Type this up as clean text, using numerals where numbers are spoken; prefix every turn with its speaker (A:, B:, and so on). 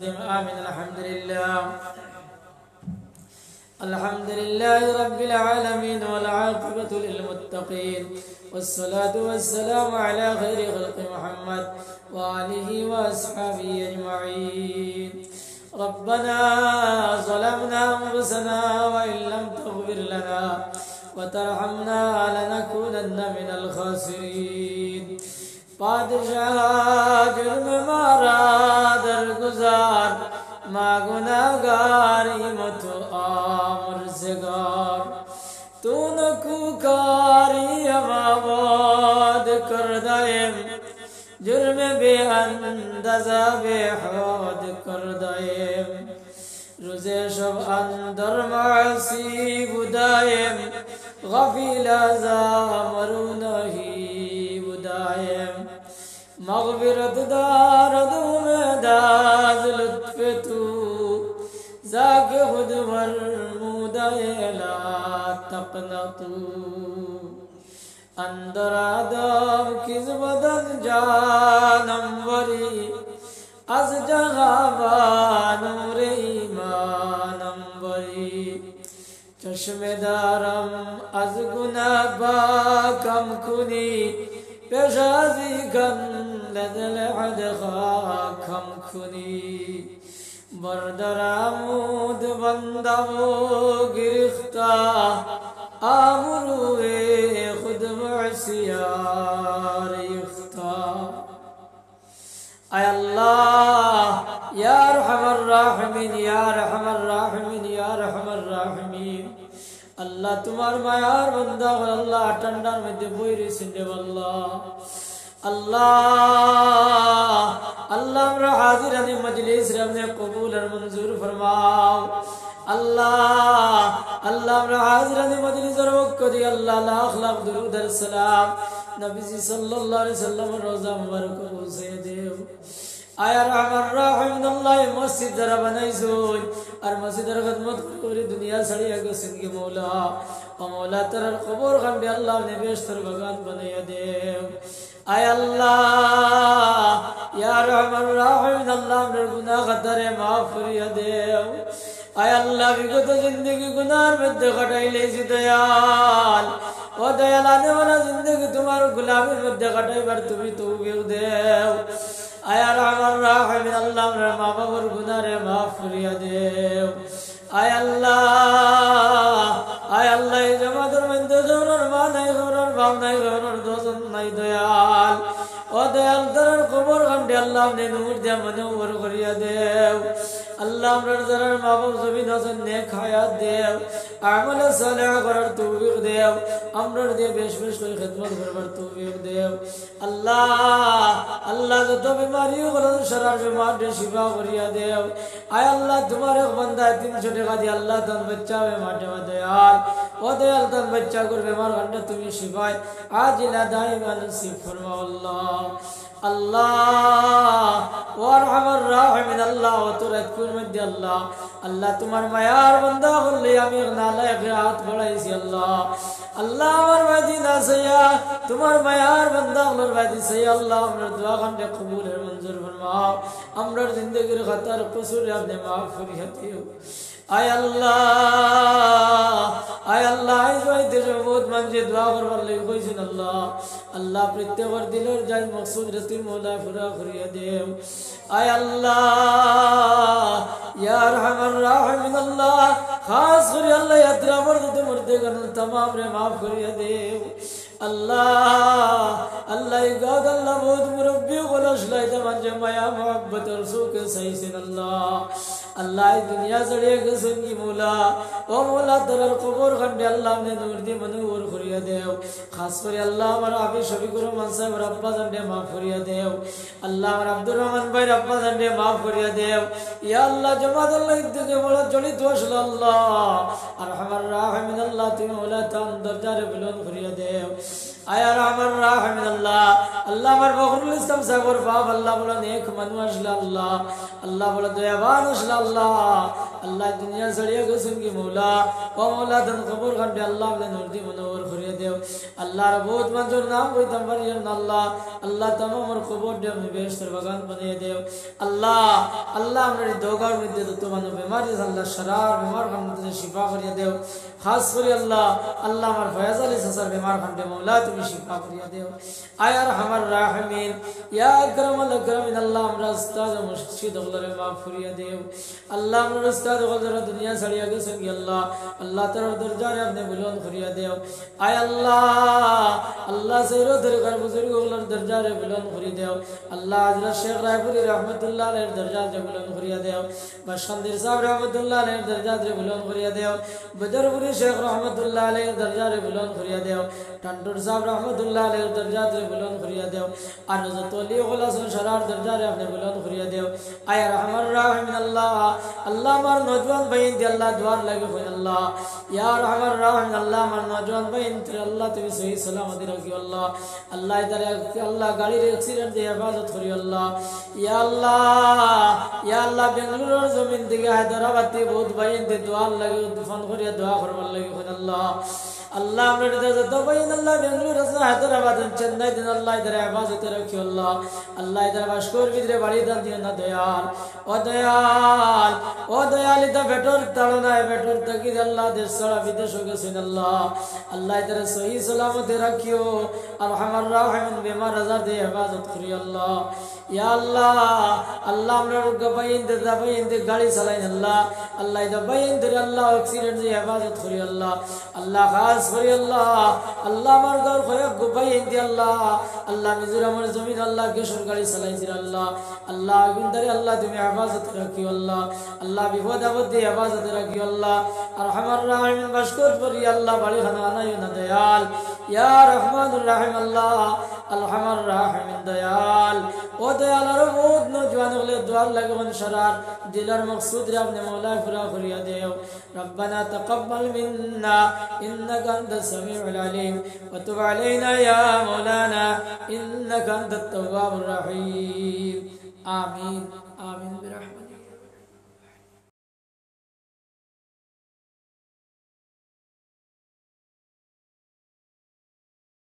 A: آمين. الحمد لله رب العالمين والعاقبة للمتقين والصلاة والسلام على خير خلق محمد وآله وأصحابه أجمعين. ربنا ظلمنا أنفسنا وإن لم تغفر لنا وترحمنا لنكونن من الخاسرين. پادشاہ جرم مارا درگزار ما گناہگاری متو آمرزگار تو نکو کاری اماباد کردائم جرم بے اندازہ بے حد کردائم روز شب اندر معصی بدائم غفیل ازا مرو نہیں بدائم مغفرت دارد امیداز لطف تو ذاک خود فرمود لا تقنطو اندر آدم کس بدن جانم وری از جہاں نور ایمانم وری چشم دارم از گناہ پاکم کنی پیشازی کن لدل حد خاکم کنی بردر عمود بندم گرفتا آمروے خود معصیار یختا. اے اللہ یا ارحم الراحمین یا ارحم الراحمین یا ارحم الراحمین اللہ تمہار معیار بندہ اللہ ٹنڈر میں دبوئی سندے واللہ اللہ اللہ امرا حاضر ہمیں مجلس رب نے قبول اور منظور فرماؤ. اللہ اللہ امرا حاضر ہمیں مجلس اور وقت دی اللہ لاکھ لاکھ درود السلام نبی صلی اللہ علیہ وسلم روزہ مبارک کو سے دیو. آیا رحم الرحیم اللہ مسجد در بنائی سوئی اور مسجد در خدمت پوری دنیا سڑی اگر سنگی مولا و مولا تر قبور خندی اللہ نے بیشتر بغان بنائی دیو. آیا اللہ یا رحم الرحیم اللہ نے گناہ خطر معاف کری دیو. آیا اللہ بھی کو تو زندگی گناہ مد خٹائی لیسی دیال و دیال آنے والا زندگی تمہارا گلابی مد خٹائی بر تمہیں توفیق دیو. آیا رحم الرحیم اللہ نے ماں باپ اور گناہ معاف کری دیو. آیا اللہ جمع در مند زور اور ماں نہیں زور اور باپ نہیں زور اور دوست نہیں دیال و دیال در قبور خندی اللہ نے نور دیا منور کری دیو. اللہ امرر ضرر ماں باپ زمین حسن نیک حیات دیو عمل صالح قرار توفیق دیو امرر دے بیش بیش کوئی خدمت بربر توفیق دیو. اللہ تو بیماری غلط شرار بیمار دے شفا کریا دیو. آئے اللہ تمہارے بندہ ہے تین چھوٹے کا دی اللہ تن بچہ بیمار دے دیال و دیال تن بچہ گر بیمار گھنڈا تمہیں شفا عاجلہ دائمہ نصیب فرما. اللہ وارحم الراحمین اللہ و ترکون مد اللہ اللہ تمہار معیار بندہ خلی امیغنا لائق ہاتھ بڑھائی سی اللہ اللہ امر ویدی نا سیا تمہار معیار بندہ امر ویدی سیا اللہ امر دعا خندے قبول منظور فرماؤ امر زندگی خطر قصور اپنے معاف فریحتی ہو. آئے اللہ آئیز وائی تیرے موت منجے دعا کرور لئے کوئی سن اللہ اللہ پرتے ور دل اور جائز مقصود رسی مولا فرا خریہ دیو. آئے اللہ یا رحم الراحمین اللہ خاص خریہ اللہ یا تیرا مرد مردے گرن تمام رے معاف خریہ دیو. اللہ اگاد اللہ بود مربی غلش لائدہ من جمعیا محبت رسول کے صحیح سن اللہ دنیا سڑے گسن کی مولا او مولا درر قبور خندے اللہ نے نور دی منور خریہ دیو. خاص کری اللہ من عبی شفیق رحمان صاحب ربا زندے معاف خریہ دیو. اللہ من عبدالرحمن بھائی ربا زندے معاف خریہ دیو. یا اللہ جماعت اللہ اتنے مولا جڑی توشل اللہ ارحم الراحمین اللہ تی مولا تام درجار بلون خریہ دیو. آیا رحم الراحمین اللہ اللہ من بخر الاسلام صاحب اور باب اللہ بولا نیک منو اشلا اللہ اللہ بولا دیوان اشلا اللہ আল্লাহ দুনিয়া ছড়িয়ে গেছেন কি মৌলা ও মৌলা ধন কবর খান্ডে আল্লাহ আপনি নূর দি মনোহর করিয়ে দেও আল্লাহর বহুত মানুষের নাম কইতাম পারি আল্লাহ আল্লাহ তামাম কবর দেও বেহেশতের বাগান বানিয়ে দেও আল্লাহ আল্লাহ আমরা দোগার মধ্যে তো তোমার বেমারি আল্লাহ শরার বেমার খান্ডে শিফা করিয়ে দেও খাস করে আল্লাহ আল্লাহ আমার ফয়াজ আলী সাসার বেমার খান্ডে মৌলা তুমি শিফা করিয়ে দেও আয়ার আমার রাহমিন ইয়া আকরামাল আকরামিন আল্লাহ আমরা উস্তাদ মুর্শিদ ওগুলোরে মাফ করিয়ে দেও আল্লাহ আমরা উস্তাদ ওগুলোরে দুনিয়া ছাড়িয়ে গেছেন কি আল্লাহ আল্লাহ তার দরজারে আপনি বুলন্দ করিয়ে দেও আয় আল্লাহ আল্লাহ সৈরো দরগার বুজুর্গ ওগুলোর দরজারে বুলন্দ করিয়ে দেও আল্লাহ হযরত শেখ রায়পুরি রহমতুল্লাহ আলাইহির দরজারে বুলন্দ করিয়ে দেও বাশখান্দির সাহেব রহমতুল্লাহ আলাইহির দরজারে বুলন্দ করিয়ে দেও বদরপুরি শেখ রহমতুল্লাহ আলাইহির দরজারে বুলন্দ করিয়ে দেও টান্ডুর সাহেব রহমতুল্লাহ আলাইহির দরজারে বুলন্দ করিয়ে দেও আর যত ওলি ওগুলা শরার দরজারে আপনি বুলন্দ করিয়ে দেও আয় রহমান রাহিমিন আল্লাহ আল্লাহ আমার নওজওয়ান ভাইন দি আল্লাহ দুয়ার লাগে কই আল্লাহ ইয়া রহমান রাহিম আল্লাহ আমার নওজওয়ান ভাইন তে আল্লাহ তুমি সহি সালামতি রাখি আল্লাহ আল্লাহ ইদারে আল্লাহ গাড়ির অ্যাক্সিডেন্ট দিয়ে হেফাজত করি আল্লাহ ইয়া আল্লাহ বেঙ্গালুরুর জমিন থেকে হায়দ্রাবাদ থেকে বহুত ভাইন দি দুয়ার লাগে ফোন করিয়া দোয়া করবার লাগে কই আল্লাহ আল্লাহ আমরা যত ভাইন আল্লাহ বেঙ্গালুরু আছে হায়দ্রাবাদ চেন্নাই দিন আল্লাহ ইদারে হেফাজতে রাখি আল্লাহ আল্লাহ ইদারে বাসকর ভিতরে বাড়ি দান দিও না দয়াল ও দয়াল ইতা বেটর তাড়নায় বেটর তাকি আল্লাহ দেশ ছাড়া বিদেশ গেছেন আল্লাহ আল্লাহ ইদারে সহি সালামতে রাখিও আর আমার রাহিমিন বেমার আজার দিয়ে হেফাজত করি আল্লাহ ইয়া আল্লাহ আল্লাহ আমরা বাইন দে গাড়ি চালাইন আল্লাহ আল্লাহ ইদা বাইন দে আল্লাহ অ্যাক্সিডেন্ট দিয়ে হেফাজত করি আল্লাহ আল্লাহ খাস করি আল্লাহ আল্লাহ আমার ঘর খয়ক বাইন দি আল্লাহ আল্লাহ মিজোরামের জমিন আল্লাহ কেশর গাড়ি চালাইছিল আল্লাহ আল্লাহ আগুনদারে আল্লাহ তুমি হেফাজত রাখিও আল্লাহ আল্লাহ বিপদ আপদ দিয়ে হেফাজত রাখিও আল্লাহ আর আমার রাহিমিন বাসকর করি আল্লাহ বাড়ি খানা আনাইও না দয়াল ইয়া রহমানুর রাহিম আল্লাহ আলহামার রাহিমিন দয়াল ও দয়াল আর বহুত নওজওয়ান হলে দুয়ার লাগে শরার দিলার মকসুদ রে আপনি মৌলা পুরা করিয়া দেও রব্বানা তাকাব্বাল মিন্না ইন্নাকা আনতাস সামিউল আলিম ওয়া তুব আলাইনা ইয়া মাওলানা ইন্নাকা আনতাত তাওয়াবুর রহিম আমিন আমিন বিরহমাতিক